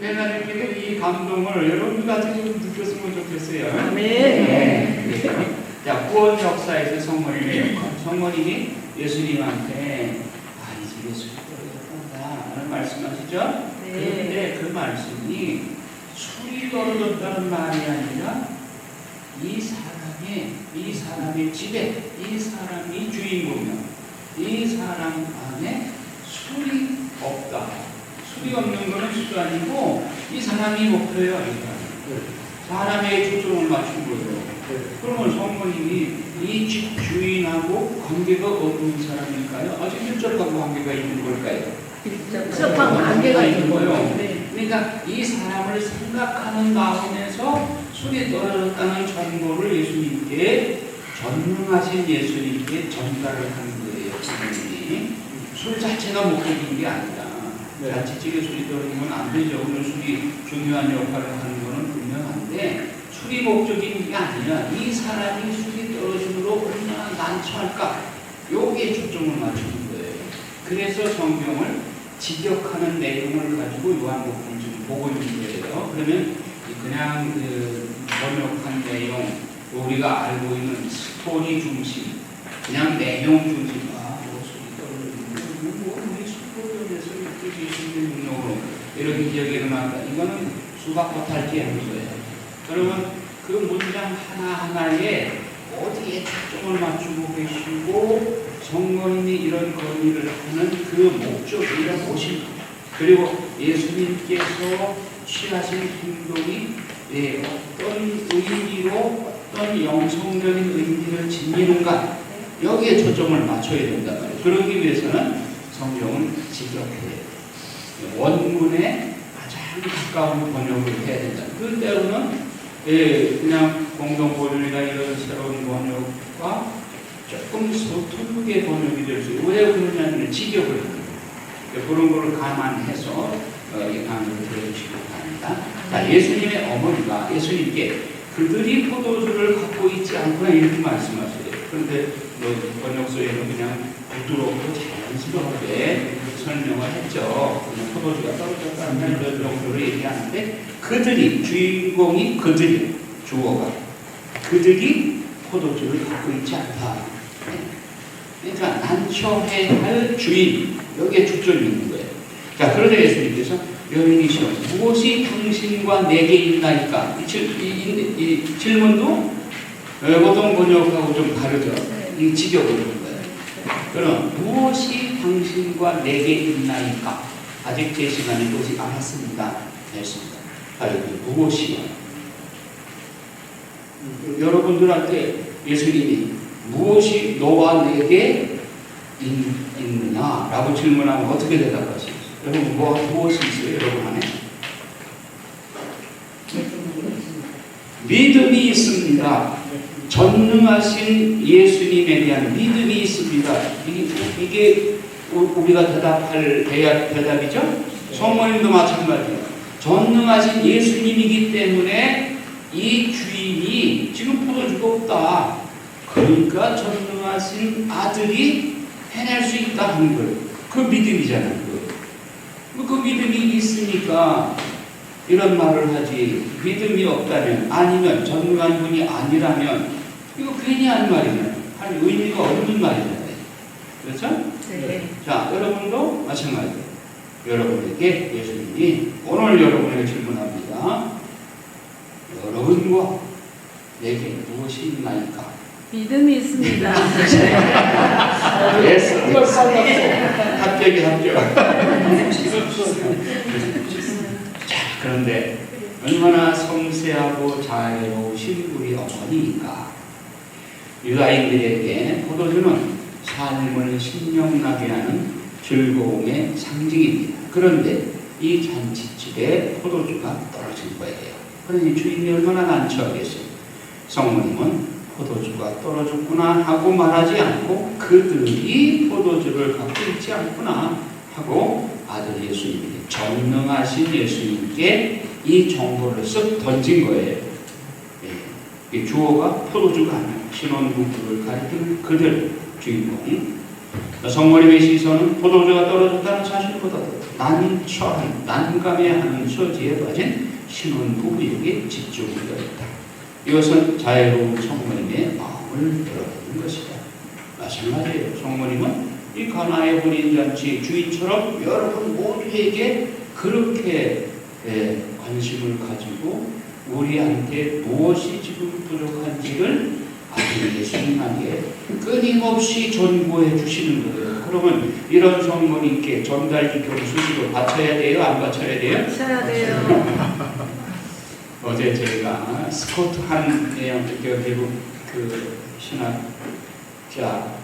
하나님께서 이 감동을 여러분들한테 좀 느꼈으면 좋겠어요. 네. 자, 구원 역사에서 성모님이 예수님한테 이 집에 술이 떨어졌다 라는 말씀하시죠? 네. 그런데 그 말씀이 술이 떨어졌다는 말이 아니라 이 사람의 집에 이 사람이 주인공이야. 이 사람 안에 술이 없다. 술이 없는 것은 술이 아니고 이 사람이 목표예요. 사람의 초점을 맞춘 거예요. 그러면 성모님이 이 집 주인하고 관계가 어떤 사람일까요? 아주 밀접하고 관계가 있는 걸까요? 밀접한 관계가 있는 거예요. 네. 그러니까 이 사람을 생각하는 마음에서 술이 떨어졌다는 정보를 예수님께, 전능하신 예수님께 전달을 하는 거예요. 성모님이. 술 자체가 목적인 게 아니라 자칫집에 술이 떨어지면 안 되죠. 오늘 술이 중요한 역할을 하는 것은 분명한데 술이 목적인 게 아니라 이 사람이 술이 떨어짐으로 얼마나 난처할까, 여기에 초점을 맞추는 거예요. 그래서 성경을 직역하는 내용을 가지고 요한복음을 지금 보고 있는 거예요. 그러면 그냥 번역한 내용, 우리가 알고 있는 스토리 중심, 그냥 내용 중심, 술이 떨어지는 우리 술도에서 이렇게 예수님의 능력으로 이렇게 기억이 일어났다. 이거는 수박보탈지 하는 거예요. 그러면 그 문장 하나하나에 어디에 초점을 맞추고 계시고 성모님이 이런 건의를 하는 그 목적이라 보시고, 그리고 예수님께서 취하신 행동이 어떤 의미로 어떤 영성적인 의미를 지니는가, 여기에 초점을 맞춰야 된단 말이에요. 그러기 위해서는 성경은 직역해요. 원문에 가장 가까운 번역을 해야 된다. 그 때로는 그냥 공동번역이나 이런 새로운 번역과 조금 서투르게 번역이 될 수 있어요. 왜 그러냐면 직역을 하는 거예요. 그런 걸 감안해서 이 강의를 들어주시기 바랍니다. 자, 예수님의 어머니가 예수님께 그들이 포도주를 갖고 있지 않구나 이렇게 말씀하세요. 그런데 번역서에는 그냥 부드럽고 자연스럽게 설명을 했죠. 그냥 포도주가 떨어졌다는 이런 정도로 얘기하는데, 그들이, 주인공이 그들이, 주어가 그들이 포도주를 갖고 있지 않다. 그러니까 난처해야 할 주인, 여기에 초점이 있는 거예요. 자, 그런데 예수님께서 여인이시여 무엇이 당신과 내게 있나이까? 이 질문도 보통 번역하고 좀 다르죠. 이 직역을 하는 거예요. 그럼 무엇이 당신과 내게 있나이까? 아직 제 시간이 오지 않았습니다. 됐습니다. 무엇이요? 여러분들한테 예수님이 무엇이 너와 내게 있느냐? 라고 질문하면 어떻게 대답하시겠어요? 여러분, 무엇이 있어요? 여러분 안에? 믿음이 있습니다. 전능하신 예수님에 대한 믿음이 있습니다. 이게 우리가 대답할 대답이죠? 성모님도 마찬가지예요. 전능하신 예수님이기 때문에 이 주인이 지금 포도주가 없다. 그러니까 전능하신 아들이 해낼 수 있다 하는 거예요. 그 믿음이잖아요. 그 믿음이 있으니까 이런 말을 하지. 믿음이 없다면, 아니면 전능한 분이 아니라면 이거 괜히 하는 말이잖아요. 할 의미가 없는 말이잖아요. 그렇죠? 네. 자, 여러분도 마찬가지예요. 여러분에게 예수님이 오늘 여러분에게 질문합니다. 여러분과 내게 무엇이 있나이까? 믿음이 있습니다. 합격이 합격. 자, 그런데 얼마나 섬세하고 자애로우신 우리 어머니인가. 유다인들에게 포도주는 삶을 신명나게 하는 즐거움의 상징입니다. 그런데 이 잔치집에 포도주가 떨어진 거예요. 그러니 주인이 얼마나 난처하겠어요. 성모님은 포도주가 떨어졌구나 하고 말하지 않고 그들이 포도주를 갖고 있지 않구나 하고 아들 예수님에게, 전능하신 예수님께 이 정보를 쓱 던진 거예요. 이 주어가 포도주가 아니라 신혼부부를 가리키는 그들 주인공. 성모님의 시선은 포도주가 떨어졌다는 사실보다도 난감해하는 처지에 빠진 신혼부부에게 집중되었다. 이것은 자애로운 성모님의 마음을 열어주는 것이다. 마찬가지예요. 성모님은 이 가나의 혼인잔치 주인처럼 여러분 모두에게 그렇게 관심을 가지고 우리한테 무엇이 지금 부족한지를 아주 예수님에게 끊임없이 전고해 주시는 거예요. 그러면 이런 성모님께 전달기도를 수시로 바쳐야 돼요? 안 바쳐야 돼요? 쳐야 돼요. 어제 제가 스코트 한 미국 그 신학자,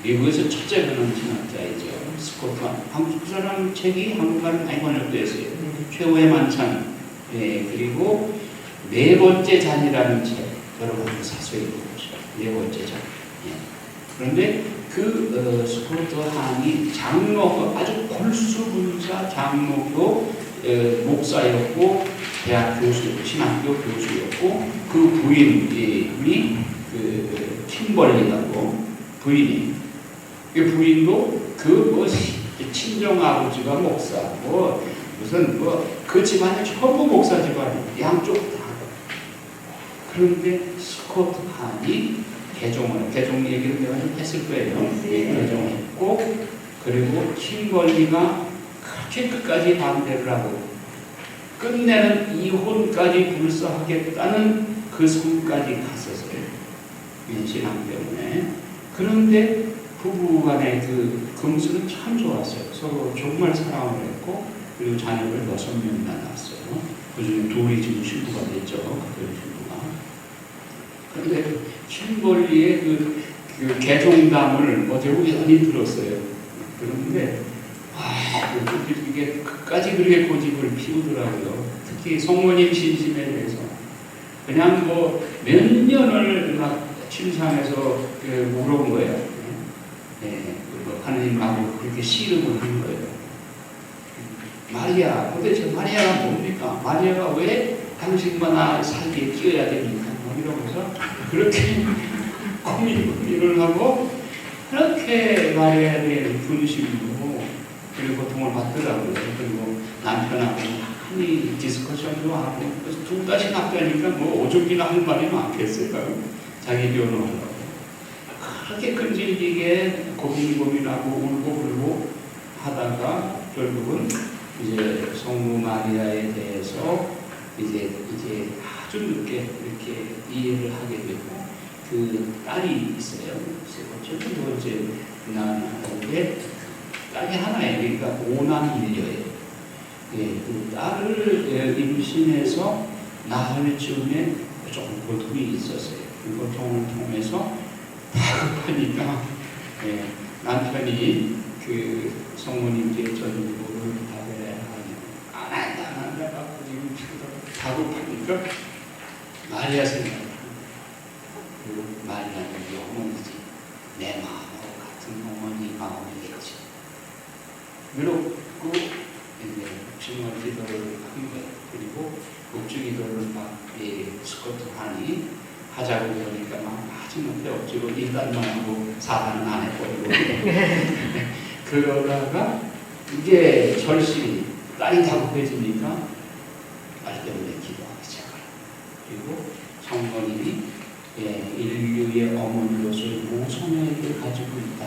미국에서 첫째 그런 신학자이죠. 스코트 한. 그 사람 책이 한국말을 많이 번역됐어요. 최후의 만찬. 그리고 네 번째 잔이라는 책. 여러분도 사서 읽어보시죠. 네 번째 잔. 그런데 그 스코트 한이 장로, 아주 골수분자 장로교 목사였고 대학 교수, 신학교 교수였고 그 부인이 그 킴벌리라고 부인이 그 부인도 그 친정 아버지가 목사 무슨 그 집안이 전부 목사 집안이 양쪽 다. 그런데 스코트 한이 개종 얘기를 내가 좀 했을 거예요. 개종했고 그리고 킴벌리가 그렇게 끝까지 반대를 하고 끝내는 이혼까지 불사하겠다는 그 선까지 갔었어요. 신앙 때문에. 그런데 부부간의 그 금수는 참 좋았어요. 서로 정말 사랑을 했고 그리고 자녀를 6명 낳았어요. 그중에 둘이 지금 신부가 됐죠. 그들 신부가. 그런데 킴벌리의 그 개종담을 어제 우연히 들었어요. 그런데 이게 끝까지 그렇게 고집을 피우더라고요. 특히 성모님 신심에 대해서 그냥 몇 년을 막 침상에서 물어본 거예요. 하느님하고 그렇게 씨름을 한 거예요. 마리아, 도대체 마리아가 뭡니까? 마리아가 왜 당신만 살기에 끼어야 됩니까? 이러면서 그렇게 고민을 하고 그렇게 마리아에 대한 분심으로 그리고 고통을 받더라고요. 그리고 남편하고 많이 디스커션도 하고 그래서 두 다시 낳다니까 오죽이나 할 말이 많겠어요. 자기 변호하려고. 그렇게 끈질기게 고민하고 울고 불고 하다가 결국은 이제 성모 마리아에 대해서 이제 아주 늦게 이렇게 이해를 하게 되고 그 딸이 있어요. 세 번째 낳았는데 딸이 하나예요. 그러니까 5남 1녀예요. 그 딸을 임신해서 낳을 즈음에 조금 고통이 있었어요. 그 고통을 통해서 다급하니까 남편이 그 성모님께 전부를 받으려 안 한다 지금 다급하니까 마리아 생각을 그리고 마리아는 어머니지. 내 마음하고 같은 어머니 마음이겠지. 그리고 이제 정말 기도를 한 거예요. 그리고 목주 기도를 막 스코트 한이 하자고 그러니까 막 하지못해 억지로 일단만 하고 사단은 안 해버리고 그러다가 이게 절실히 딸이 다급해지니까 딸 때문에 기도하기 시작해요. 그리고 성모님이 인류의 어머니로서 모성애를 가지고 있다.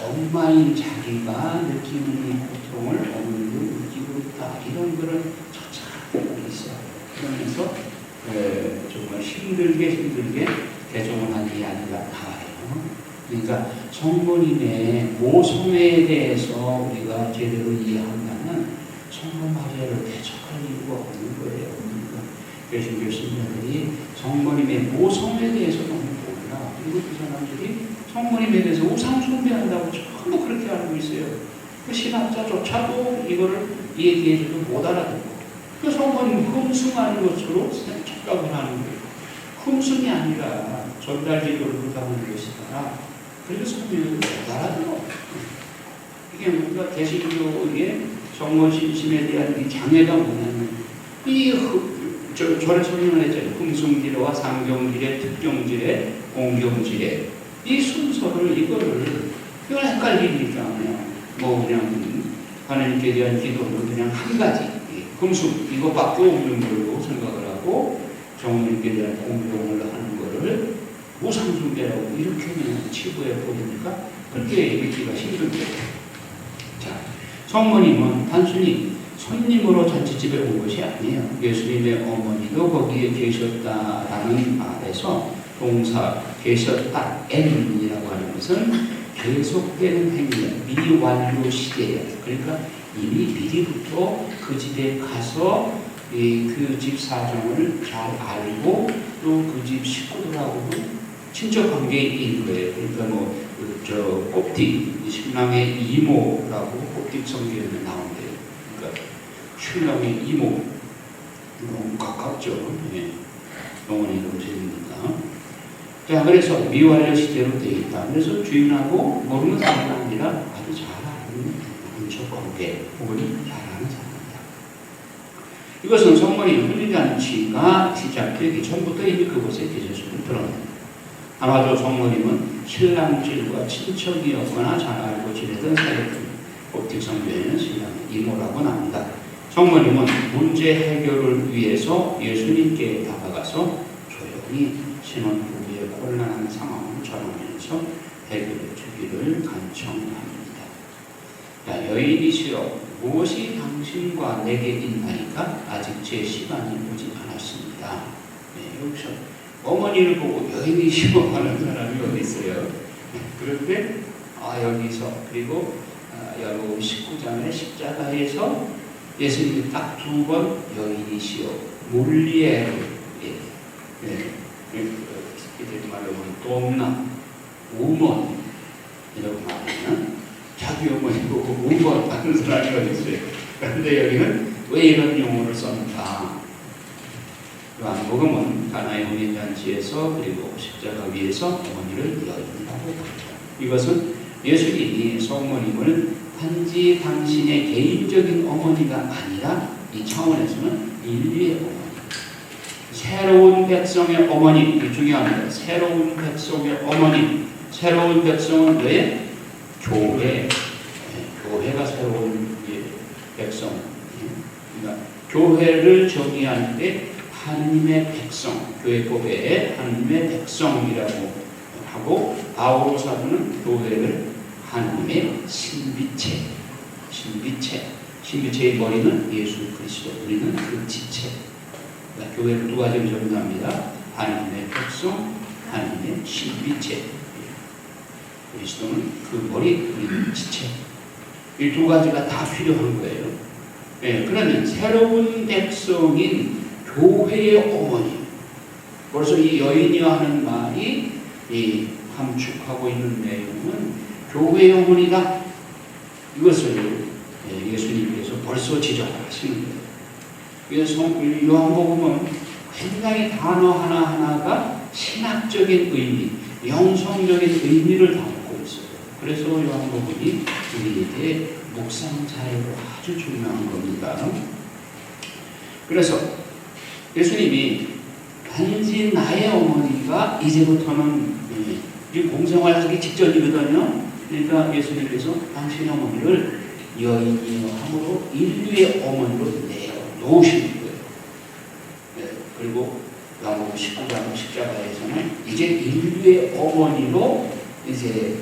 엄마인 자기가 느끼는 이 고통을 어머니도 느끼고 있다. 이런 거를 찾아보고 있어요. 그러면서 정말 힘들게 개종을 한 이야기가 나와요. 그러니까 성모님의 모성애에 대해서 우리가 제대로 이해한다면 성모 마리아를 대적할 이유가 없는 거예요. 그러니까 개신교 신자들이 성모님의 모성애에 대해서 너무 몰라. 그리고 그 사람들이 성모님에 대해서 우상 숭배한다고 전부 그렇게 알고 있어요. 그 신학자조차도 이거를 얘기해줘도 못 알아듣고 그 성모님 흠숭하는 것으로 착각을 하는 거예요. 흠숭이 아니라 전달기도를 부담하는 것이다. 그래서 성모님을 못 알아들어. 이게 우리가 개신교의 정모신심에 대한 이 장애가 뭐냐면 저를 설명을 했잖아요. 흠숭지례와 상경지례, 특경지례, 공경지례 이 순서를 이걸 헷갈리니까 그냥 하나님께 대한 기도는 그냥 한 가지 금속 이것밖에 없는 걸로 생각을 하고 정님께 대한 공경을 하는 거를 우상숭배라고 이렇게 그냥 치부해 버리니까 그렇게 믿기가 힘든 거예요. 자, 성모님은 단순히 손님으로 잔치집에 온 것이 아니에요. 예수님의 어머니도 거기에 계셨다라는 말에서 동사 계셨다 N이라고 하는 것은 계속되는 행위예요. 미완료 시제예요. 그러니까 이미 미리부터 그 집에 가서 그 집 사정을 잘 알고 또 그 집 식구들하고는 친척 관계인 거예요. 그러니까 꼽딕 신랑의 이모라고 꼽딕 성경에 나온대요. 그러니까 신랑의 이모 너무 가깝죠. 예. 영원히 너무 재밌니까. 자, 그래서 미완료 시대로 되어 있다. 그래서 주인하고 모르는 사람이 아니라 아주 잘 아는 친척 관계 혹은 잘 아는 사람이다. 이것은 성모님 혼인잔치가 시작되기 전부터 이미 그곳에 계셨음을 드러냅니다. 아마도 성모님은 신랑질과 친척이었거나 잘 알고 지내던 사이였습니다. 꼽딕 성경에는 신랑의 이모라고 나옵니다. 성모님은 문제 해결을 위해서 예수님께 다가가서 조용히 신혼 부부의 곤란한 상황을 전하면서 해결해 주기를 간청합니다. 야, 여인이시여, 무엇이 당신과 내게 있나이까? 아직 제 시간이 오지 않았습니다. 네, 여기서 어머니를 보고 여인이시여 하는 사람이 어디 있어요? 그럴 때 여기서 그리고 여러분 19장의 십자가에서 예수님이 딱 두 번 여인이시여 몰리에로 이들 말로 돕나 우먼 이라고 말하면 자기 어머니 보고 우먼 하는 사람이 어디 있어요? 그런데 여기는 왜 이런 용어를 썼는가? 요한복음은 가나의 혼인잔치에서 그리고 십자가 위에서 어머니를 여인이라고 부르죠. 이것은 예수님이 성모님을 단지 당신의 개인적인 어머니가 아니라 이 차원에서는 인류의 어머니, 새로운 백성의 어머니, 이게 중요합니다. 새로운 백성의 어머니, 새로운 백성은 왜? 교회, 교회가 새로운 백성. 그러니까 교회를 정의할 때 하느님의 백성, 교회법에 하느님의 백성이라고 하고 바오로 사도는 교회를 하나님의 신비체, 신비체의 머리는 예수 그리스도, 우리는 그 지체. 그러니까 교회를 두 가지로 정의합니다. 하나님의 백성, 하나님의 신비체. 그리스도는 그 머리, 우리는 지체. 이 두 가지가 다 필요한 거예요. 예, 그러면 새로운 백성인 교회의 어머니. 벌써 이 여인이여 하는 말이 함축하고 있는 내용은 교회의 어머니다. 이것을 예수님께서 벌써 지적하시는 거예요. 그래서 요한복음은 굉장히 단어 하나하나가 신학적인 의미, 영성적인 의미를 담고 있어요. 그래서 요한복음이 우리에게 묵상 자유로 아주 중요한 겁니다. 그래서 예수님이 단지 나의 어머니가 이제부터는 이 공생활하기 직전이거든요. 그러니까 예수님께서 당신의 어머니를 여인이여 함으로 인류의 어머니로 내어놓으시는 거예요. 네, 그리고 요한복음 19장 십자가에서는 이제 인류의 어머니로 이제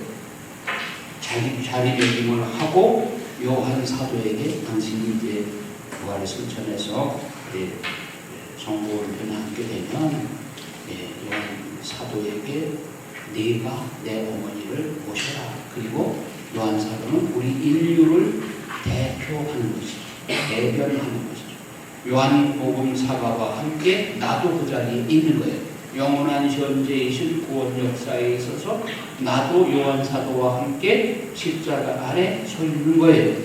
자리매김을 하고 요한 사도에게 당신이 이제 부활을 실천해서 정보를 변하게 되면 요한 사도에게 네가 내 어머니를 모셔라. 그리고 요한 사도는 우리 인류를 대표하는 것이죠. 대변하는 것이죠. 요한복음 사가와 함께 나도 그 자리에 있는 거예요. 영원한 현재이신 구원 역사에 있어서 나도 요한 사도와 함께 십자가 아래 서 있는 거예요.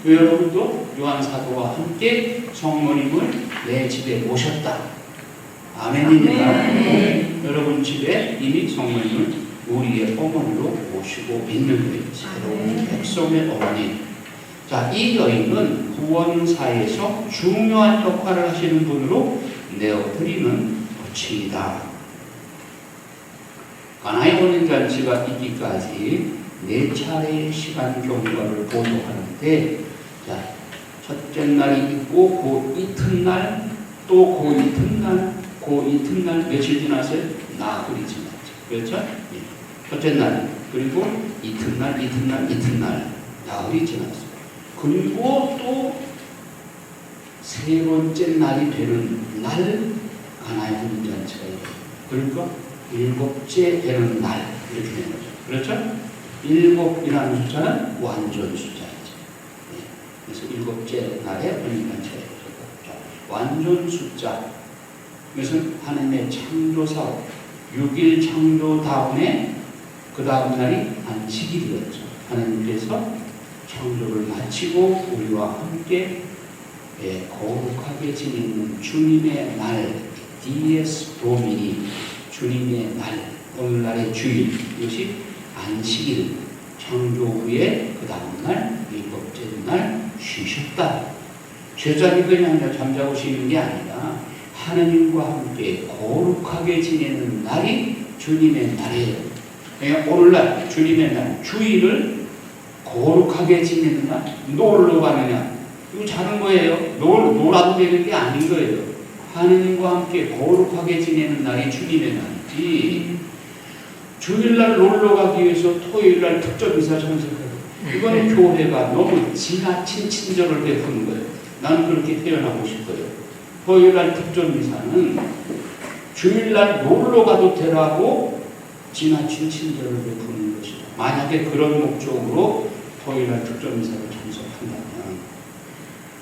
여러분도 요한 사도와 함께 성모님을 내 집에 모셨다. 아멘입니다. 여러분 집에 이미 성모님을 우리의 어머니로 모시고 있는 거예요. 새로운 백성의 어머니. 자, 이 여인은 구원사에서 중요한 역할을 하시는 분으로 내어드리는 도치이다. 가나의 혼인잔치가 있기까지 4차례의 시간 경과를 보도하는데 자, 첫째 날이 있고 그 이튿날 또 그 이튿날 그 이튿날 며칠 지났어요? 나흘이 지났죠. 그렇죠? 예. 첫째 날 그리고 이튿날 나흘이 지났어요. 그리고 또 세 번째 날이 되는 날 가나의 혼인잔치가 있어요. 그러니까 일곱째 되는 날 이렇게 되는 거죠. 그렇죠? 일곱이라는 숫자는 완전 숫자이죠. 예. 그래서 일곱째 날에 혼인잔치가 있었다. 완전 숫자. 이것은 하나님의 창조사 6일 창조 다음에 그 다음 날이 안식일이었죠. 하나님께서 창조를 마치고 우리와 함께 거룩하게 지내는 주님의 날, 디에스 도미니, 주님의 날, 오늘날의 주일, 이것이 안식일, 창조 후에 그 다음날, 일곱째 날 쉬셨다. 제자리 그냥 잠자고 쉬는 게 아니라 하느님과 함께 거룩하게 지내는 날이 주님의 날이에요. 그러니까 오늘날 주님의 날, 주일을 거룩하게 지내는 날, 놀러 가느냐, 이거 자는 거예요. 놀아도 되는 게 아닌 거예요. 하느님과 함께 거룩하게 지내는 날이 주님의 날이지. 주일날 놀러 가기 위해서 토요일날 특전 미사 참석하고, 이거는 교회가 너무 지나친 친절을 베푸는 거예요. 나는 그렇게 표현하고 싶어요. 토요일날 특전 미사는 주일날 놀러 가도 되라고 지나친 친절을 베푸는 것이다. 만약에 그런 목적으로 토요일날 특전 미사를 참석한다면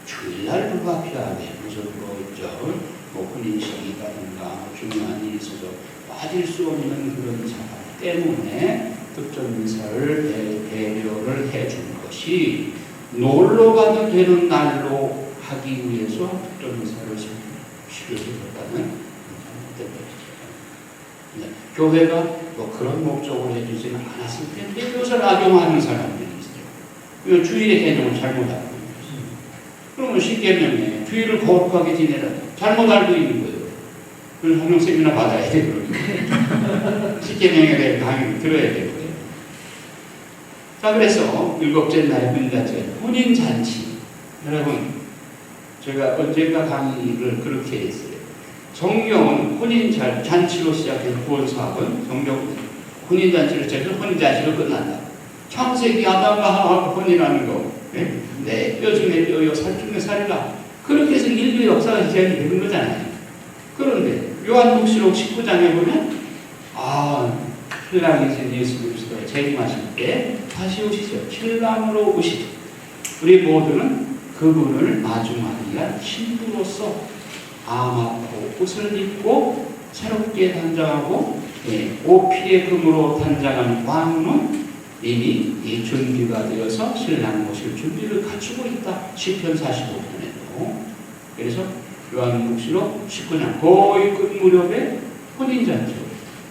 주일날 불가피하게 무슨 혼인식이라든가 중요한 일이 있어서 빠질 수 없는 그런 상황 때문에 특전 미사를 배려를 해준 것이 놀러 가도 되는 날로 하기 위해서 특전 미사를 실효했다는 것이죠. 교회가 뭐 그런 목적으로 해주지는 않았을 텐데 그것을 악용하는 사람들이 있어요. 주일의 개념을 잘못 알고 있어요. 그러면 십계명에 주일을 거룩하게 지내라. 잘못 알고 있는 거예요. 그래서 성령 세미나 받아야 돼요. 십계명에 대해 강의 들어야 될 거예요. 자, 그래서 일곱째 날의 혼인잔치. 혼인잔치. 여러분, 제가 언젠가 강의를 그렇게 했어요. 성경은 혼인잔치로 시작해서 구원사학은 성경 혼인잔치를 시작해서 혼인잔치로 끝난다. 창세기 아담과 하와가 혼인하는 거. 내 뼈 중에 뼈요, 살 중에 살이라. 그렇게 해서 인류 역사가 시작이 되는 거잖아요. 그런데 요한복음록 19장에 보면 신랑이신 예수 그리스도가 재림하실 때 다시 오시죠. 신랑으로 오시죠. 우리 모두는 그분을 마중하기 위한 신부로서 암하고 옷을 입고 새롭게 단장하고 오피의 금으로 단장한 왕은 이미 준비가 되어서 신랑 모실 준비를 갖추고 있다. 시편 45편에도. 그래서 요한복음록 19장 거의 끝무렵에 혼인잔치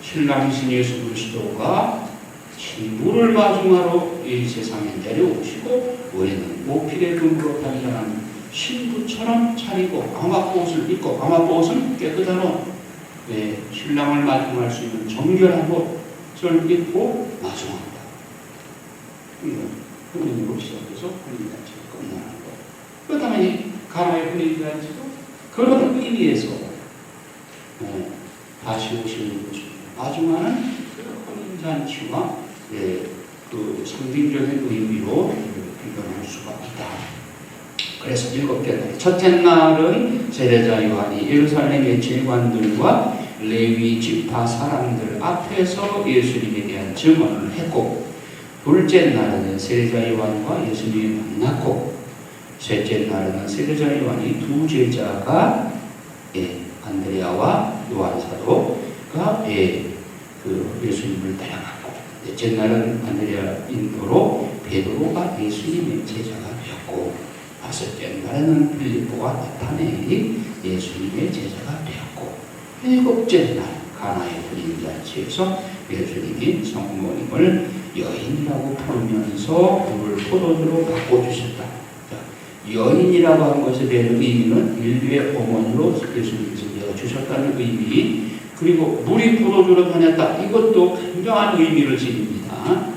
신랑이신 예수 그리스도가 신부를 마중하러 이 세상에 내려오시고 우리는 오필의 금으로 단장한 신부처럼 차리고 아마포옷을 입고 아마포옷은 깨끗한 옷 신랑을 마중할 수 있는 정결한 옷을 입고 마중합니다. 혼인으로 시작해서 혼인잔치가 끝나는 거. 그 다음에 가나의 혼인잔치도 그런 의미에서 다시 오시는 것입니다. 마중하는 혼인잔치와 그 상징적인 의미로 비교할 수가 있다. 그래서 일곱째 날, 첫째 날은 세례자 요한이 예루살렘의 제관들과 레위 지파 사람들 앞에서 예수님에 대한 증언을 했고, 둘째 날은 세례자 요한과 예수님이 만났고, 셋째 날은 세례자 요한이 두 제자가 안드레아와 요한 사도가 그 예수님을 따라갔고, 넷째 날은 안드레아 인도로 베드로가 예수님의 제자가 되었고, 다섯째 날에는 빌립보와 나타네엘이 예수님의 제자가 되었고, 일곱째 날 가나의 혼인잔치에서 예수님이 성모님을 여인이라고 부르면서 물을 포도주로 바꿔주셨다. 여인이라고 한 것에 대한 의미는 인류의 어머니로 예수님께서 내어주셨다는 의미, 그리고 물이 포도주로 변했다. 이것도 굉장한 의미를 지닙니다.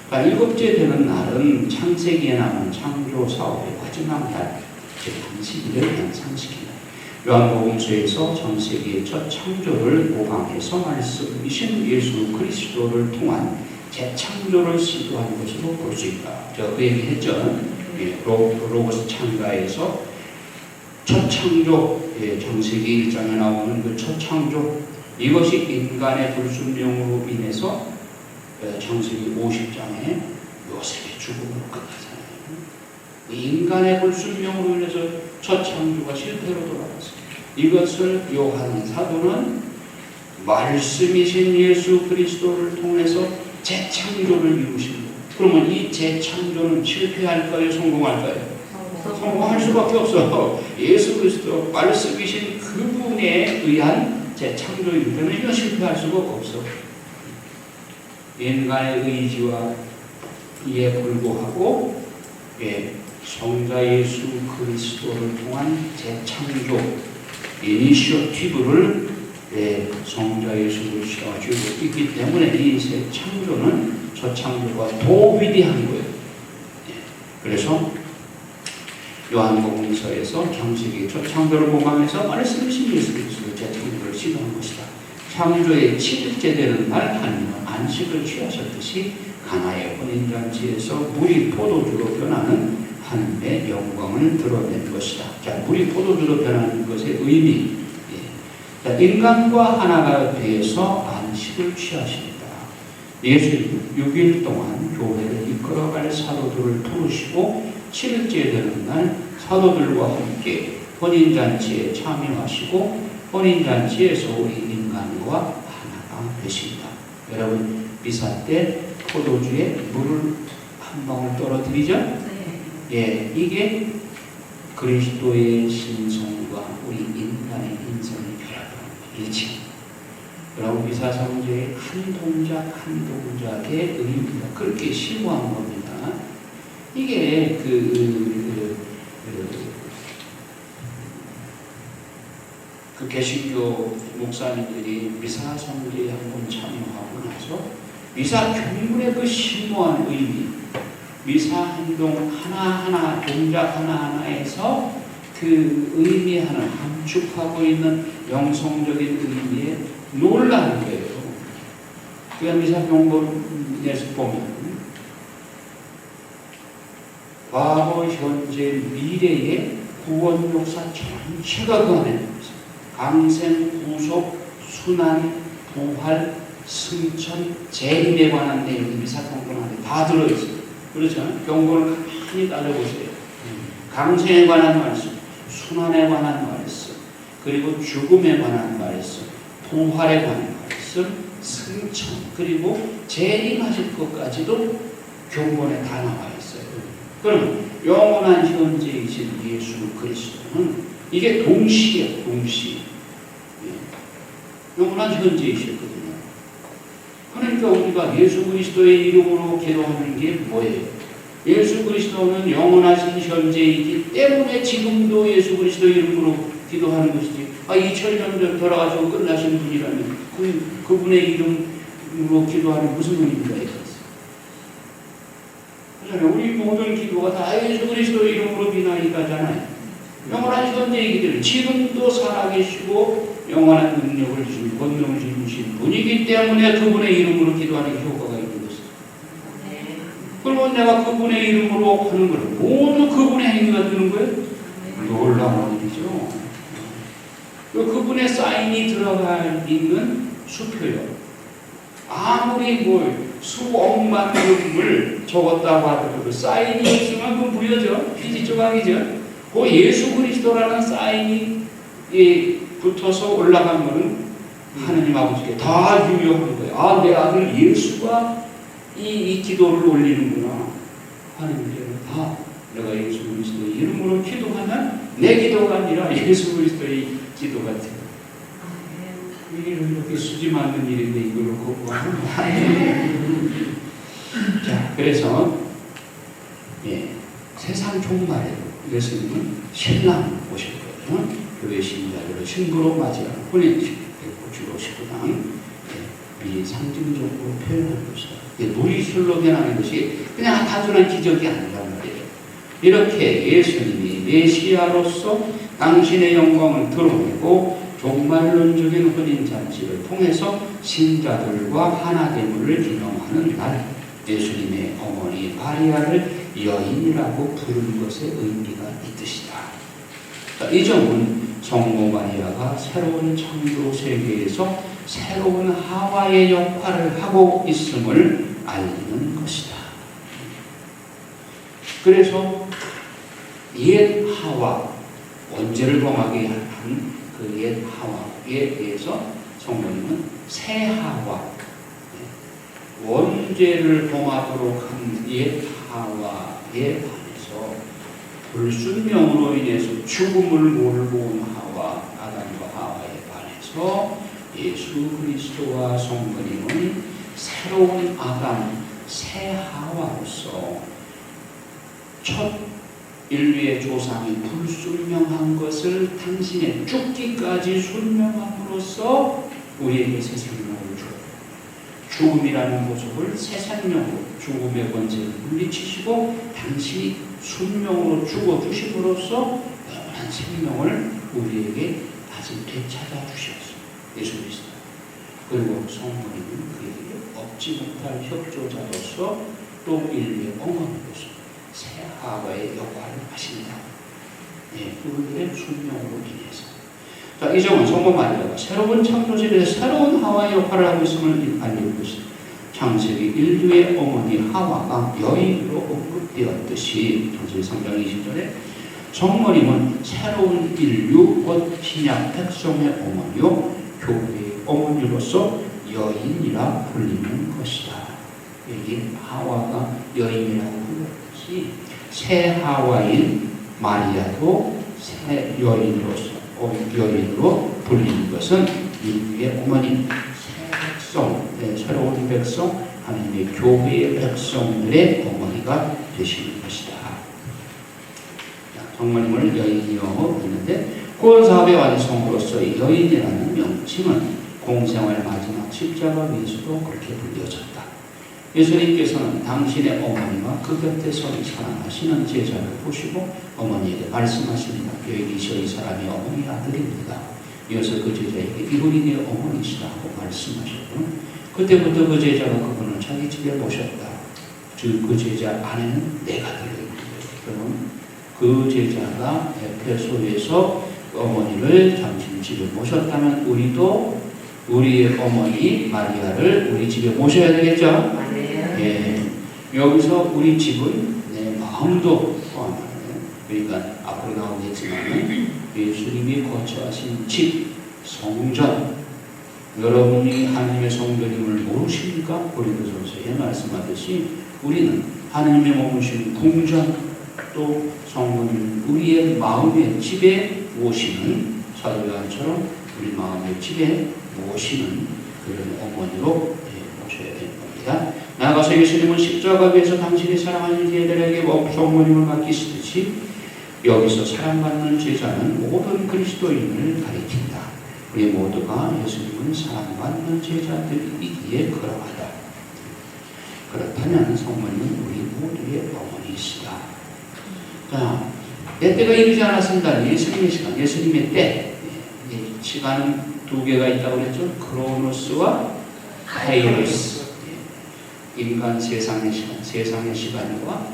자, 일곱째 되는 날은 창세기에 나오는 창조 사업의 마지막 날, 즉 안식일을 위한 상식입니다. 요한복음서에서 창세기의 첫 창조를 모방해서 말씀이신 예수 그리스도를 통한 재창조를 시도한 것으로 볼 수 있다. 제가 그 얘기 했죠. 로고스 창가에서 첫 창조, 창세기 1장에 나오는 그 첫 창조, 이것이 인간의 불순종으로 인해서 창세기 50장에 요셉의 죽음으로 끝나잖아요. 인간의 불순종으로 인해서 첫 창조가 실패로 돌아갔어요. 이것을 요한 사도는 말씀이신 예수 그리스도를 통해서 재창조를 이루신 거예요. 그러면 이 재창조는 실패할까요? 성공할까요? 성공할 수밖에 없어요. 예수 그리스도 말씀이신 그분에 의한 재창조이기 때문에 이건 실패할 수가 없어. 인간의 의지와 이에 불구하고 성자 예수 그리스도를 통한 재창조 이니셔티브를 성자 예수 그리스도가 주고 있기 때문에 이 재창조는 첫 창조가 더 위대한 거예요. 그래서 요한복음서에서 창세기 첫 창조를 모방해서 말씀이신 예수 그리스도 재창조를 시도한 것이다. 창조의 7일째 되는 날 하나님은 안식을 취하셨듯이 가나의 혼인잔치에서 물이 포도주로 변하는 하나님의 영광을 드러낸 것이다. 자, 물이 포도주로 변하는 것의 의미. 자, 인간과 하나가 되어서 안식을 취하십니다. 예수님 6일 동안 교회를 이끌어갈 사도들을 부르시고 7일째 되는 날 사도들과 함께 혼인잔치에 참여하시고 혼인잔치에서 우리 인간과 하나가 되십니다. 여러분 미사 때 포도주에 물을 한 방울 떨어뜨리죠? 네. 이게 그리스도의 신성과 우리 인간의 인성을 결합하는 일치. 여러분 미사 성제의 한 동작 한 동작의 의미가 그렇게 심오한 겁니다. 이게 그 개신교 목사님들이 미사 성제에 한번 참여하고 나서 미사 경문의 그 심오한 의미, 미사 행동 하나하나, 동작 하나하나에서 그 의미하는 함축하고 있는 영성적인 의미에 놀라는 거예요. 그러니까 미사 경문에서 보면 과거, 현재, 미래의 구원 역사 전체가 그 안에 있습니다. 강생, 구속, 순환, 부활, 승천, 재림에 관한 내용이 미사 경건 안에 다 들어있어요. 그렇죠? 경건을 가만히 따져보세요. 강생에 관한 말씀, 순환에 관한 말씀, 그리고 죽음에 관한 말씀, 부활에 관한 말씀, 승천, 그리고 재림하실 것까지도 경건에 다 나와 있어요. 그럼 영원한 현재이신 예수 그리스도는 이게 동시에 영원한 현재이셨거든요. 그러니까 우리가 예수 그리스도의 이름으로 기도하는 게 뭐예요? 예수 그리스도는 영원하신 현재이기 때문에 지금도 예수 그리스도 이름으로 기도하는 것이지. 2000년 전 돌아가시고 끝나신 분이라면 그분의 이름으로 기도하는 무슨 의미가 있겠어요? 우리 모든 기도가 다 예수 그리스도의 이름으로 비나이다잖아요. 영원한 현재이기 때문에 지금도 살아계시고 영원한 능력을 주신 권능을 주신 분이기 때문에 그분의 이름으로 기도하는 효과가 있는 것이죠. 그러면 내가 그분의 이름으로 하는 걸 모두 그분의 행위가 되는 거예요? 놀라운 일이죠. 그분의 사인이 들어가 있는 수표요. 아무리 수억만 금을 적었다고 하더라도 그 사인이 있으면 그건 무효죠. 피지 조각이죠. 그 예수 그리스도라는 사인이 붙어서 올라간 거는 하느님 아버지께 다 유효한 거예요. 내 아들 예수가 이 기도를 올리는구나. 하느님께는 다 내가 예수 그리스도의 이름으로 기도하면 내 기도가 아니라 예수 그리스도의 기도 같아요. 이렇게 수지 맞는 일인데 이걸로 거부하는 거 아니에요. 자, 그래서 세상 종말에도 예수님은 신랑 오실 거예요. 교회 신자들을 신부로 맞이하는 혼인식 주로 오시구나. 이 상징적으로 표현한 것이다. 무리술로 변하는 것이 그냥 단순한 기적이 아니란 말이에요. 이렇게 예수님이 메시아로서 당신의 영광을 드러내고 종말론적인 혼인잔치를 통해서 신자들과 하나됨을 기념하는 날, 예수님의 어머니 마리아를 여인이라고 부른 것의 의미가 있듯이다. 이 점은 성모 마리아가 새로운 창조 세계에서 새로운 하와의 역할을 하고 있음을 알리는 것이다. 그래서 옛 하와, 원죄를 범하게 한 그 옛 하와에 대해서 성모님은 새 하와, 원죄를 범하도록 한 옛 하와에 반해서 불순명으로 인해서 죽음을 몰고 온 하와, 아담과 하와에 반해서 예수 그리스도와 성모님은 새로운 아담, 새 하와로서 첫 인류의 조상이 불순명한 것을 당신의 죽기까지 순명함으로써 우리에게 새 생명을 주었고, 죽음이라는 모습을 새 생명으로 죽음의 권세를 물리치시고 당신이 순명으로 죽어주심으로써 영원한 생명을 우리에게 다시 되찾아 주셨어요. 예수 그리스도. 그리고 성모님은 그에게 얻지 못할 협조자로서 또 인류의 어머니로서 새 하와의 역할을 하신다. 그분들의 순명으로 인해서. 자, 이 점은 성모 마리아가 새로운 창조세계에서 새로운 하와의 역할을 하고 있음을 알릴 것이다. 창세기 인류의 어머니 하와가 여인으로 언급되었듯이 창세기 3장 20절에 성모님은 새로운 인류, 곧 신약 백성의 어머니요 교회의 어머니로서 여인이라 불리는 것이다. 여기 하와가 여인이라고 불렸듯이 새 하와인 마리아도 새 여인으로 불리는 것은 인류의 어머니, 새 백성, 새로운 백성, 하나님의 교회의 백성들의 어머니가 되시는 것이다. 성모님을 여인이요 했는데 구원사업의 완성으로서의 여인이라는 명칭은 공생활 마지막 십자가 위에서도 그렇게 불려졌다. 예수님께서는 당신의 어머니와 그 곁에 서기 사랑하시는 제자를 보시고 어머니에게 말씀하십니다. 여기 이 사람이 어머니 아들입니다. 이어서 그 제자에게 이분이 내 어머니시라고 말씀하셨고, 그때부터 그 제자가 그분을 자기 집에 모셨다. 그 제자 안에는 내가 들어있는데, 그럼 그 제자가 에페소에서 어머니를 당신 집에 모셨다면 우리도 우리의 어머니 마리아를 우리 집에 모셔야 되겠죠? 예. 여기서 우리 집은 내 마음도 포함하는, 그러니까 앞으로 나오겠지만 예수님이 거처하신 집, 성전, 여러분이 하나님의 성전임을 모르십니까? 고린도전서에 말씀하듯이 우리는 하나님의 머무시는 궁전, 또 성모님 우리의 마음의 집에 모시는 사도 요한처럼 우리 마음의 집에 모시는 그런 어머니로 모셔야 될 겁니다. 나아가서 예수님은 십자가 위에서 당신이 사랑하는 제자들에게 성모님을 맡기시듯이 여기서 사랑받는 제자는 모든 그리스도인을 가리킨다. 우리 모두가 예수님은 사랑받는 제자들이기에 그러하다. 그렇다면 성모님은 우리 모두의 어머니이시다. 자, 내 때가 이르지 않았습니다. 예수님의 시간, 예수님의 때. 시간은 두 개가 있다고 그랬죠. 크로노스와 카이로스. 인간 세상의 시간, 세상의 시간과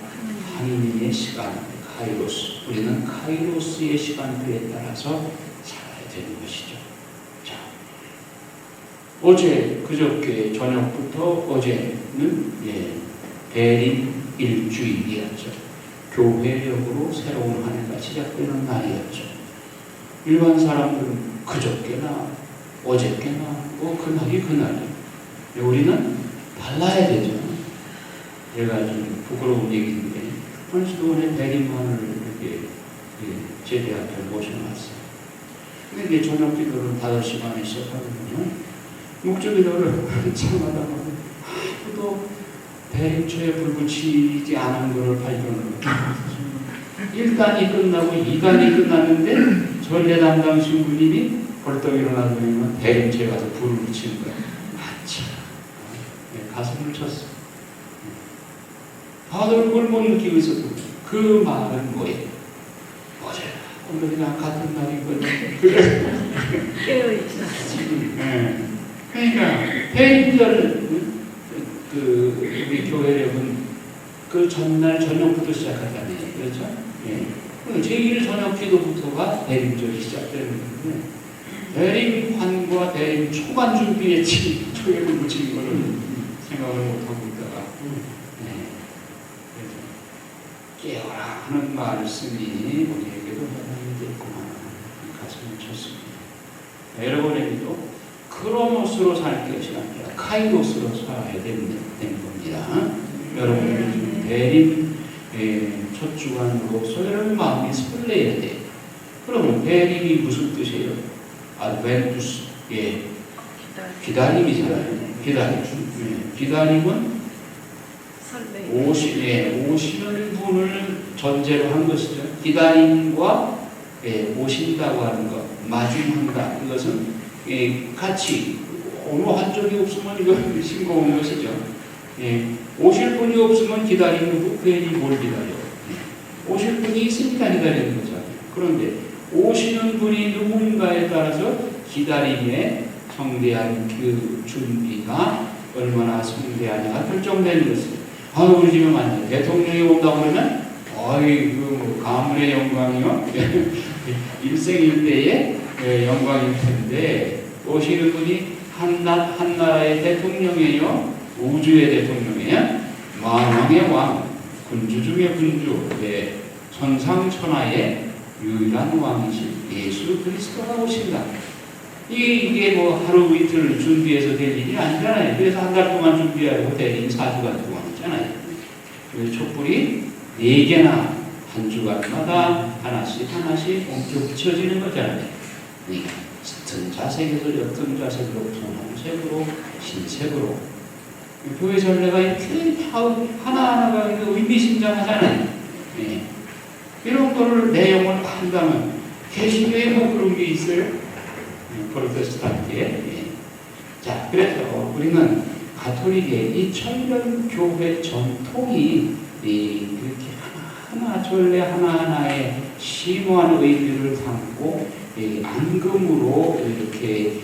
하느님의 시간, 카이로스. 우리는 카이로스의 시간표에 따라서 살아야 되는 것이죠. 자, 어제 그저께 저녁부터 어제는 대림 일주일이었죠. 교회력으로 새로운 한 해가 시작되는 날이었죠. 일반 사람들은 그저께나 어저께나 그날이 그날이에요. 우리는 달라야 되죠. 제가 좀 부끄러운 얘기인데 한시도원의 대림만을 이렇게 제대 앞에 모셔놨어요. 근데 이게 저녁 기도를 5시간에 시작하거든요. 목적 기도를 한참 하다 보면 아무도 대림초에 불 붙이지 않은 것을 발견을 해요. 1단이 끝나고 2단이 끝났는데 전례 담당 신부님이 벌떡 일어나더니 대림초에 가서 불을 붙이는 거예요. 아차. 가슴을 쳤어. 다들 그걸 못 느끼고 있었고, 그 말은 뭐예요? 어제 오늘이랑 같은 날이거든. 그래. 깨어있어. 그러니까 대림절 우리 교회력은 그 전날 저녁부터 시작하잖아요. 그렇죠? 예. 제1 저녁 기도부터가 대림절이 시작되는 건데, 대림환과 대림 초반 준비에 초역을 붙이는 거는 생각을 못하고 있다가, 그래서 깨어라 하는 말씀이 우리에게도 해당이 됐구나. 가슴을 쳤습니다. 여러분에게도 크로노스로 살 것이 아니라 카이로스로 살아야 되는 겁니다. 여러분은 대림 첫 주간으로서 여러분 마음이 설레야 돼. 그러면 대림이 무슨 뜻이에요? 아드벤투스, 기다림이잖아요. 기다림은 오시는 분을 전제로 한 것이죠. 기다림과 오신다고 하는 것, 마중한다. 이것은 같이 어느 한쪽이 없으면 이거 싱거운 것이죠. 오실 분이 없으면 기다리는 괜히 뭘 기다려. 오실 분이 있으니까 기다리는 거죠. 그런데 오시는 분이 누군가에 따라서 기다림의 성대한 그 준비가 얼마나 성대하냐가 결정되는 것이죠. 우리 집에 만약 대통령이 온다고 그러면 뭐 가문의 영광이요. 일생일대의 영광일 텐데, 오시는 분이 한 나라의 대통령이에요. 우주의 대통령이에요. 만왕의 왕, 군주 중의 군주, 천상천하의 유일한 왕이신 예수 그리스도가 오신다. 이게 뭐 하루 이틀 준비해서 될 일이 아니잖아요. 그래서 한 달 동안 준비하고 대림 4주간 동안 있잖아요. 촛불이 4개나 한 주간마다 하나씩 옮겨 붙여지는 거잖아요. 그러니까 짙은 자색에서 옅은 자색으로, 분홍색으로, 흰색으로, 교회 전례가 이렇게 하나하나가 의미심장하잖아요. 이런 거를 내용을 한다면 개신교에 뭐 그런 게 있어요? 프로테스탄트에. 자, 그래서 우리는 가톨릭의 이 천년 교회 전통이 이렇게 하나하나 전례 하나하나에 심오한 의미를 담고 앙금으로 이렇게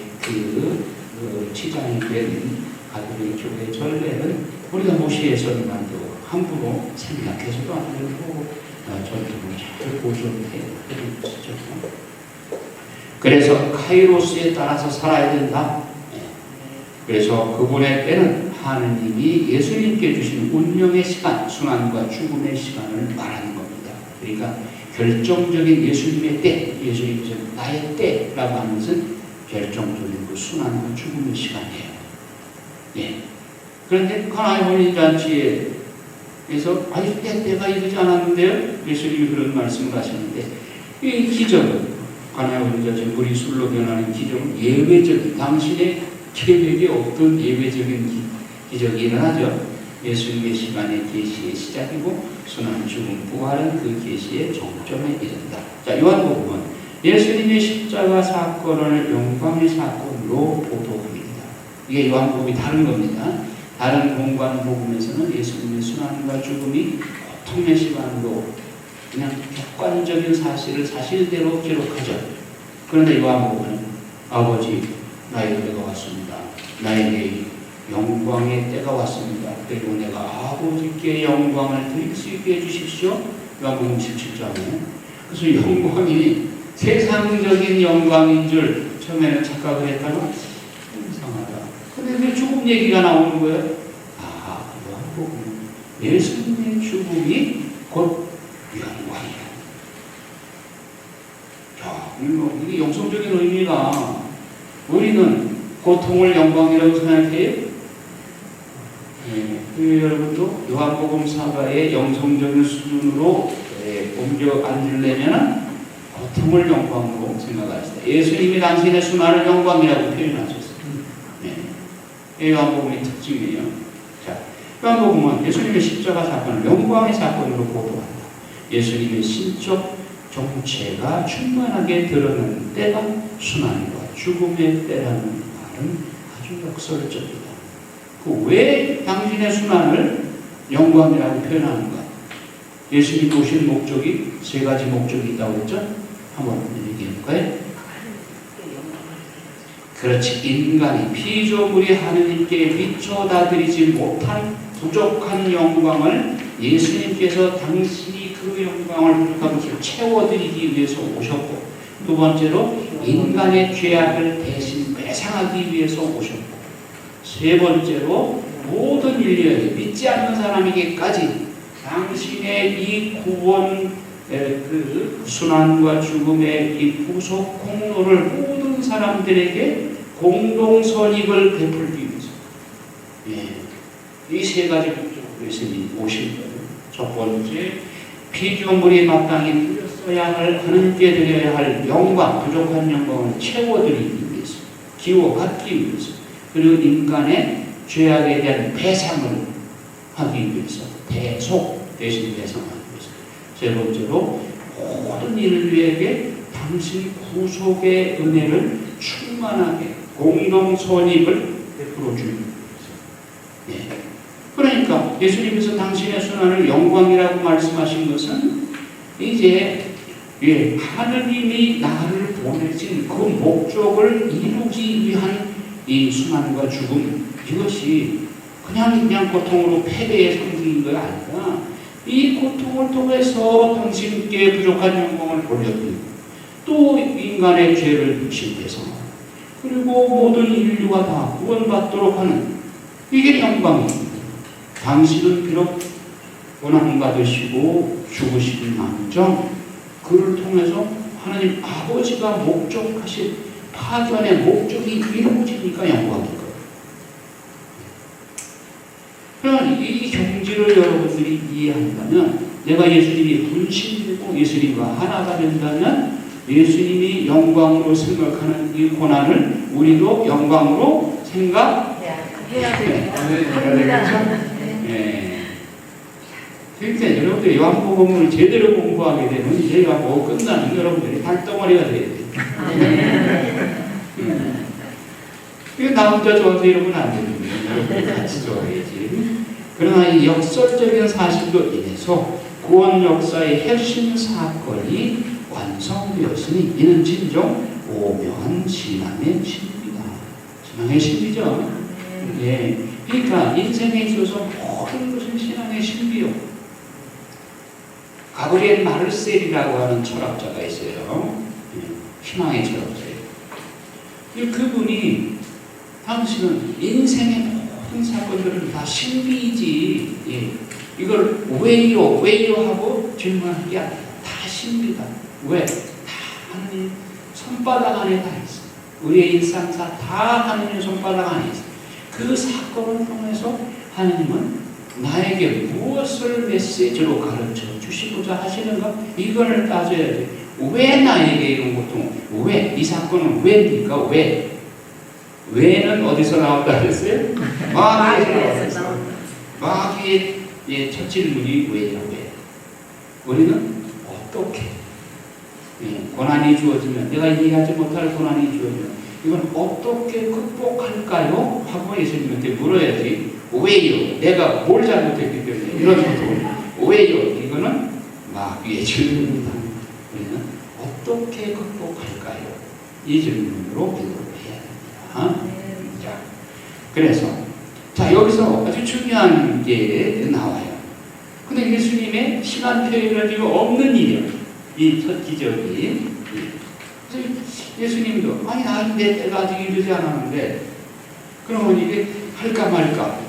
치장이 된 가톨릭 교회 전례는 우리가 모시에서만도 함부로 생각해서도 안 되고 전통을 잘 보존해야 되는 것이죠. 그래서 카이로스에 따라서 살아야 된다. 그래서 그분의 때는 하느님이 예수님께 주신 운명의 시간, 순환과 죽음의 시간을 말하는 겁니다. 그러니까 결정적인 예수님의 때, 예수님께서 나의 때라고 하는 것은 결정적인 그 순환과 죽음의 시간이에요. 그런데 가나의 혼인잔치에서 아직 때가 이르지 않았는데요. 예수님이 그런 말씀을 하시는데, 이 기적은 가나의 혼인잔치 물이 술로 변하는 기적은 예외적인, 당신의 계획에 없던 예외적인 기적이 일어나죠. 예수님의 시간의 계시의 시작이고 순환, 죽음, 부활은 그 계시의 정점에 이른다. 자, 요한복음은 예수님의 십자가 사건을 영광의 사건으로 보도합니다. 이게 요한복음이 다른 겁니다. 다른 공간 복음에서는 예수님의 순환과 죽음이 고통의 시간으로 그냥 객관적인 사실을 사실대로 기록하죠. 그런데 요한복음은 아버지, 나의 때가 왔습니다. 나에게 영광의 때가 왔습니다. 그리고 내가 아버지께 영광을 드릴 수 있게 해주십시오. 요한복음 17장에. 그래서 영광이 세상적인 영광인 줄 처음에는 착각을 했다가 이상하다. 근데 왜 죽음 얘기가 나오는 거예요? 요한복음 예수님의 죽음이 곧 영광이에요. 자, 이게 영성적인 의미가, 우리는 고통을 영광이라고 생각해요. 여러분도 요한복음 사가의 영성적인 수준으로 옮겨 앉으려면 고통을 영광으로 생각하시다. 예수님이 당신의 순환을 영광이라고 표현하셨어요. 요한복음의 특징이에요. 자, 요한복음은 예수님의 십자가 사건을 영광의 사건으로 보도한다. 예수님의 신적 정체가 충만하게 드러나는 때가 순환과 죽음의 때라는 말은 아주 역설적이다. 왜 당신의 순환을 영광이라고 표현하는가? 예수님 오신 목적이 세 가지 목적이 있다고 했죠? 한번 얘기해 볼까요? 그렇지. 인간이 피조물이 하느님께 미처 다 드리지 못한 부족한 영광을 예수님께서 당신이 그 영광을 부족한 것을 채워드리기 위해서 오셨고, 두 번째로 인간의 죄악을 대신 배상하기 위해서 오셨고, 세 번째로 모든 인류에게 믿지 않는 사람에게까지 당신의 이 구원, 그 순환과 죽음의 이 구속 공로를 모든 사람들에게 공동 선익을 베풀기 위해서, 이 세 가지 목적으로 예수님이 오신 거예요. 첫 번째, 피조물이 마땅히 드렸어야 할, 하느님께 드려야 할 영광, 부족한 영광을 채워드리기 위해서, 기워받기 위해서, 그리고 인간의 죄악에 대한 배상을 하기 위해서, 대신 배상하기 위해서. 세 번째로, 모든 인류에게 당신 구속의 은혜를 충만하게 공동 선입을 베풀어 주기 위해서. 그러니까 예수님께서 당신의 순환을 영광이라고 말씀하신 것은 이제 하느님이 나를 보내신 그 목적을 이루기 위한 이 순환과 죽음, 이것이 그냥 고통으로 패배의 상징인 것 아니라 이 고통을 통해서 당신께 부족한 영광을 돌려드리고 또 인간의 죄를 대신해서 그리고 모든 인류가 다 구원받도록 하는 이게 영광입니다. 당신은 비록 고난받으시고 죽으신 망정 그를 통해서 하나님 아버지가 목적하신 파견의 목적이 이루어지니까 영광인 거예요. 그러나 이 경지를 여러분들이 이해한다면, 내가 예수님이 분신되고 예수님과 하나가 된다면 예수님이 영광으로 생각하는 이 고난을 우리도 영광으로 생각해야 되겠죠? 그러니까 여러분들이 요한복음을 제대로 공부하게 되면 이제가 뭐 끝나면 여러분들이 달덩어리가 돼야 돼요. 나 혼자 좋아서 이러면 안 되거든요. 여러분들 같이 좋아야지. 그러나 이 역설적인 사실로 인해서 구원 역사의 핵심 사건이 완성되었으니 이는 진정 오묘한 신앙의 신비다. 신앙의 신비죠. 그러니까 인생에 있어서 모든 것은 신앙의 신비요. 가브리엘 마르셀이라고 하는 철학자가 있어요. 희망의 철학자예요. 그분이 당신은 인생의 모든 사건들은 다 신비이지, 이걸 왜요 하고 질문하는 게 아니라 다 신비다. 왜? 다 하나님 손바닥 안에 다 있어. 우리의 일상사 다 하나님 손바닥 안에 있어. 그 사건을 통해서 하나님은 나에게 무엇을 메시지로 가르쳐 주시고자 하시는가? 이걸 따져야 돼. 왜 나에게 이런 고통? 왜? 이 사건은 왜입니까? 왜? 왜는 어디서 나온다 그랬어요? 마귀에서 나온다. 마귀의 첫 질문이 왜라고 해요. 우리는 어떻게? 고난이 주어지면, 내가 이해하지 못할 고난이 주어지면 이건 어떻게 극복할까요? 하고 예수님한테 물어야지. 왜요? 내가 뭘 잘못했기 때문에 이런 것도 왜요? 이거는 마귀의 질문입니다. 우리는 어떻게 극복할까요? 이 질문으로 해야 됩니다. 자, 그래서 여기서 아주 중요한 게 나와요. 근데 예수님의 시간 표현을 지금 없는 일이에요. 이 첫 기적이. 그래서 예수님도 내 때가 아직 이르지 않았는데 그러면 이게 할까 말까.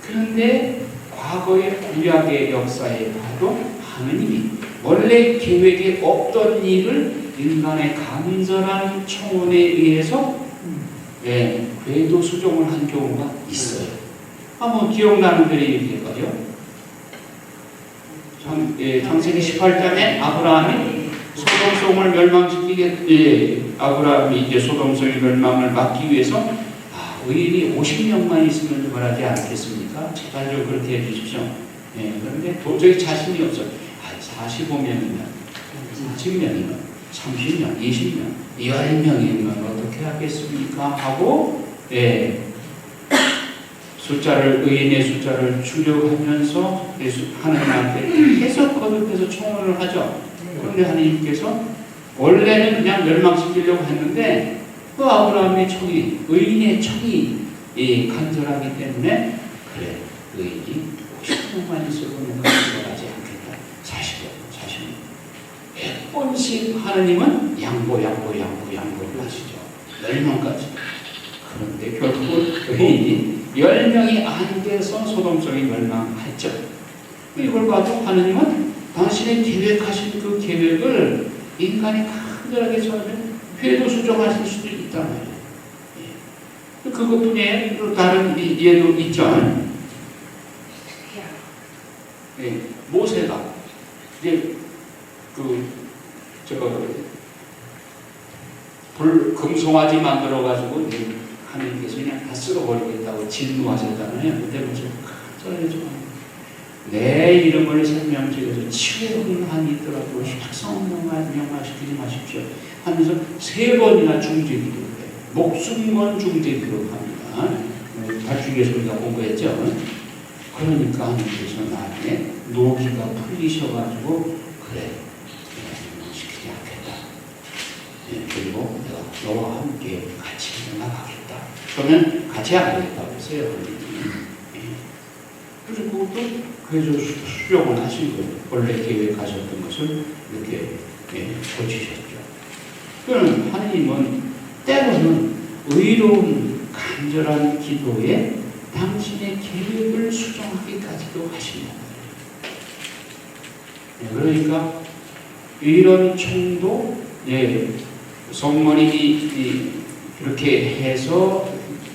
그런데 과거의 구약의 역사에 봐도 하느님이 원래 계획에 없던 일을 인간의 간절한 청원에 의해서 궤도 수정을 한 경우가 있어요. 한번 기억나는 대로 얘기해봐요. 창세기 18장에 아브라함이 소돔성을 멸망시키게, 아브라함이 이제 소돔성의 멸망을 막기 위해서 의인이 50명만 있으면 말하지 않겠습니까? 제발 좀 그렇게 해주십시오. 그런데 도저히 자신이 없어요. 45명이면, 40명이면, 30명, 20명, 10명이면 어떻게 하겠습니까? 하고 의인의 숫자를 추려하면서 하나님한테 계속 거듭해서 청원을 하죠. 그런데 하나님께서 원래는 그냥 멸망시키려고 했는데 그 아브라함의 청이, 의인의 청이 간절하기 때문에 그래, 의인이 50년만 있어도 내가 들어가지 않겠다. 100번씩 하나님은 양보를 하시죠. 멸망까지. 그런데 결국은 의인이 10명이 안 돼서 소돔성이 멸망했죠. 이걸 봐도 하나님은 당신의 계획하신 그 계획을 인간이 간절하게 처하면 회도 수정하실 수도 있단 말이에요. 그것뿐이에요. 또 다른 예도 있죠. 모세가 이제 금송아지 만들어가지고 하나님께서 그냥 다 쓸어버리겠다고 진노하셨잖아요. 근데 모세가 간절해져. 내 이름을 생명책에서 치유의 한이 있더라도 혈성 명화시키지 마십시오 하면서 3번이나 중재 기도를 해요. 목숨 건 중재 기도를 합니다. 다중에서 우리가 공부했죠. 그러니까 하나님께서 나중에 노기가 풀리셔가지고 그래, 시키지 않겠다. 그리고 내가 너와 함께 같이 나가겠다. 그러면 같이 안 되겠다고 했어요. 그래서 그것도 그래서 수령을 하신 거예요. 원래 계획하셨던 것을 이렇게 고치셨죠. 그럼 하나님은 때로는 의로운 간절한 기도에 당신의 계획을 수정하기까지도 하신다. 그러니까 이런 총도 성모님이 이렇게 해서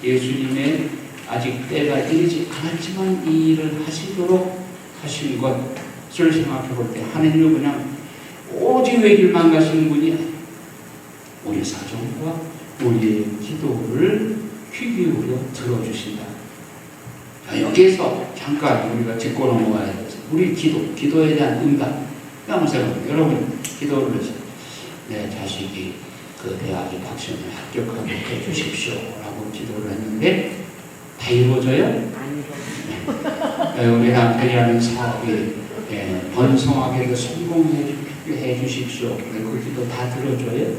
예수님의 아직 때가 이르지 않았지만 이 일을 하시도록 하신 것을 생각해 볼 때 하나님은 그냥 오직 외길만 가시는 분이 아니에요. 우리 사정과 우리의 기도를 귀 기울여 들어주신다. 자, 여기에서 잠깐 우리가 짚고 넘어가야 돼요. 우리 기도에 대한 응답. 한번 생각해보세요. 여러분 기도를 해서 내 자식이 그 대학에 박시험에 합격하게 해주십시오 라고 기도를 했는데 다 이루어져요? 우리 남편이 하는 사업이 번성하게 성공해 주십시오. 그 기도 다 들어줘요?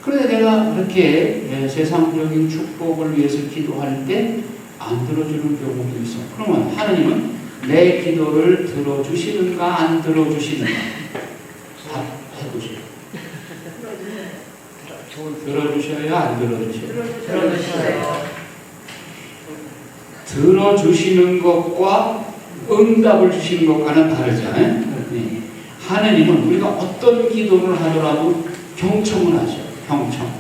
그런데 내가 그렇게 세상적인 축복을 위해서 기도할 때 안 들어주는 경우도 있어. 그러면 하나님은 내 기도를 들어주시는가 안 들어주시는가? 답해보세요. 들어주셔야 안 들어주셔요? 들어주셔요. 들어주시는 것과 응답을 주시는 것과는 다르잖아요. 하나님은 우리가 어떤 기도를 하더라도 경청을 하셔요. 경청.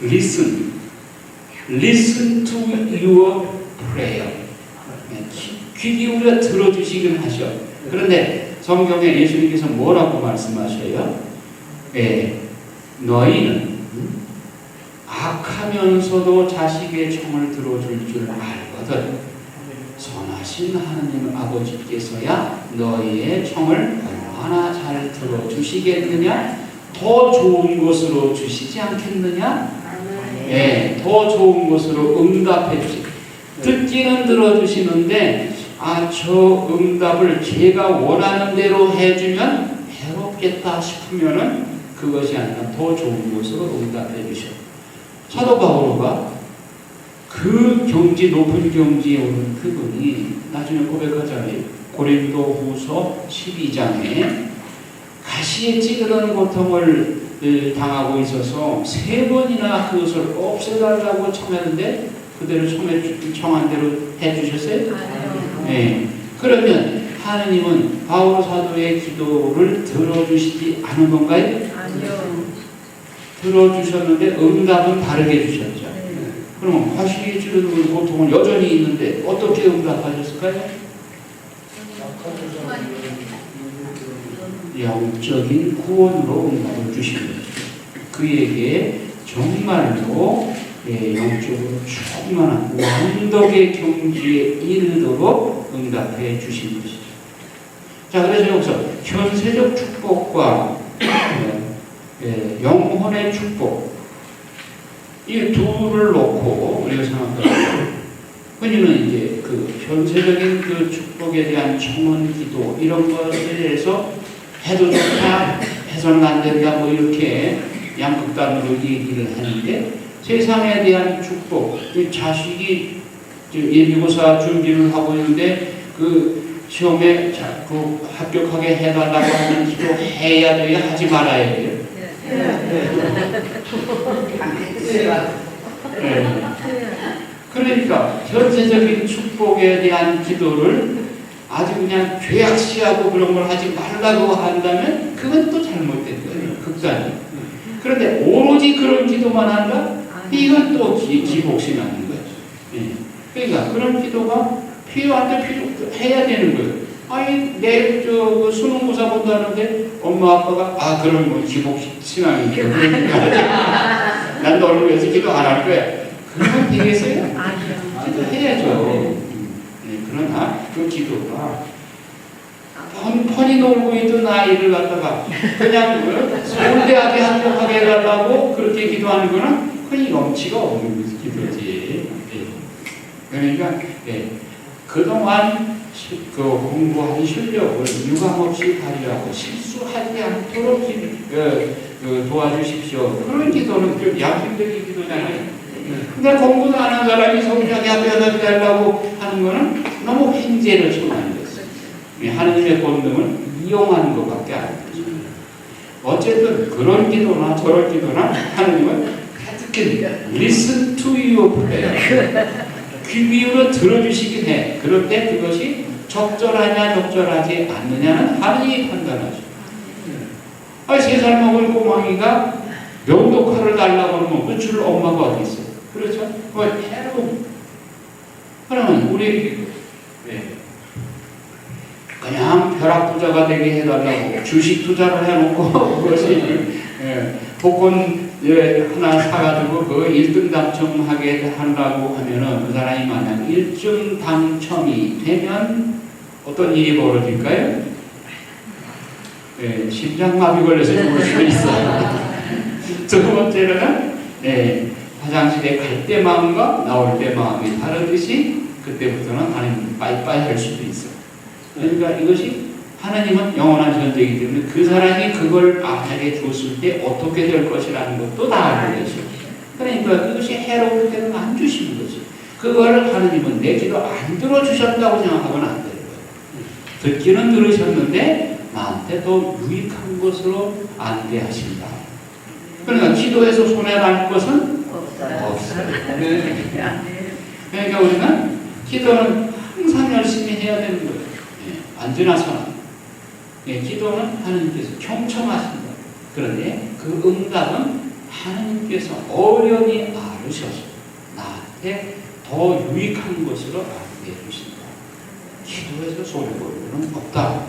Listen. Listen to your prayer. 귀 기울여 들어주시긴 하셔. 그런데 성경에 예수님께서 뭐라고 말씀하셔요? 너희는 악하면서도 자식의 청을 들어줄 줄 알거든. 선하신 하나님 아버지께서야 너희의 청을 얼마나 잘 들어주시겠느냐? 더 좋은 것으로 주시지 않겠느냐? 더 좋은 것으로 응답해 주시. 듣기는 들어주시는데 저 응답을 제가 원하는 대로 해주면 해롭겠다 싶으면은 그것이 아니라 더 좋은 것으로 응답해 주셔. 사도 바오로가 그 높은 경지에 오른 그분이 나중에 고백하잖아요. 고린도 후서 12장에 가시에 찌르는 고통을 당하고 있어서 3번이나 그것을 없애달라고 청했는데 그대로 청한 대로 해주셨어요? 아니요. 그러면 하나님은 바오 사도의 기도를 들어주시지 않은 건가요? 아니요. 들어주셨는데 응답은 다르게 주셨죠. 그러면 가시에 찌르는 고통은 여전히 있는데 어떻게 응답하셨을까요? 영적인 구원으로 응답을 주신 거죠. 그에게 정말로 영적으로 충만한 완덕의 경지에 이르도록 응답해 주신 것이죠. 자, 그래서 여기서 현세적 축복과 영혼의 축복 이 둘을 놓고 우리가 생각하면 흔히는 이제 그 현세적인 그 축복에 대한 청원 기도 이런 것에 대해서 해도 좋다, 해서는 안 된다, 뭐 이렇게 양극단으로 얘기를 하는데 세상에 대한 축복, 그 자식이 예비고사 준비를 하고 있는데 그 시험에 그 합격하게 해달라고 하는 기도 해야 돼요, 하지 말아야 돼요. 네. 그러니까 현세적인 축복에 대한 기도를 아주 그냥 죄악시하고 그런 걸 하지 말라고 한다면 그건 또 잘못된 거예요. 극단이. 그런데 오로지 그런 기도만 한다? 이건 또 기복신하는 거예요. 예. 그러니까 그런 기도가 필요한데 해야 되는 거예요. 아니 내일 수능고사 본다는데 엄마 아빠가 그럼 뭐 기복신하는 거예요. 난 너를 위해서 기도 안 할 거야. 그러면 되겠어요? 기도해야죠. 네, 그러나 그 기도가 펀히 놀고 있던 아이를 갖다가 그냥 서울대학에 합격하게 해달라고 그렇게 기도하는 거는 흔히 염치가 없는 기도지. 네. 그러니까 그동안 그 공부한 실력을 유감없이 발휘하고 실수하지 않도록 도와주십시오. 그런 기도는 좀 양심적인 기도잖아요. 근데 공부도 안 한 사람이 서울대학에 합격하려고 하는 거는 너무 횡재를 청하는 거예요. 하느님의 본능을 이용하는 것밖에 안 되죠. 어쨌든 그런 기도나 저런 기도나 하느님은 특히 listen to your prayer. 귀 기울여 들어주시긴 해. 그런데 그것이 적절하냐 적절하지 않느냐는 하느님이 판단하죠. 3살 먹은 꼬망이가 면도칼을 달라고 하면 그 줄 엄마가 어디 있어요? 그렇죠? 그러면 우리 그냥 벼락부자가 되게 해달라고 주식 투자를 해놓고 그것이 복권 하나 사가지고 그 1등 당첨하게 하려고 하면은 그 사람이 만약 1등 당첨이 되면 어떤 일이 벌어질까요? 심장마비 걸려서 죽을 수 있어요. 두 번째로는 화장실에 갈 때 마음과 나올 때 마음이 다르듯이 그때부터는 하나님 빠이빠이 할 수도 있어요. 그러니까 이것이 하나님은 영원한 존재이기 때문에 그 사람이 그걸 만약에 줬을 때 어떻게 될 것이라는 것도 다 알고 계시죠. 그러니까 그것이 해로울 때는 안 주시는 거지. 그거를 하나님은 내 기도 안 들어주셨다고 생각하면 안 되는 거예요. 듣기는 들으셨는데 나한테 더 유익한 것으로 안대하신다. 그러니까 기도에서 손해날 것은 없어요. 그러니까 우리는 기도는 항상 열심히 해야 되는 거예요. 언제나 선언. 기도는 하나님께서 경청하신다. 그런데 그 응답은 하나님께서 어련히 알으셔서 나한테 더 유익한 것으로 알게 해주신다. 기도에서 손해볼 일은 없다.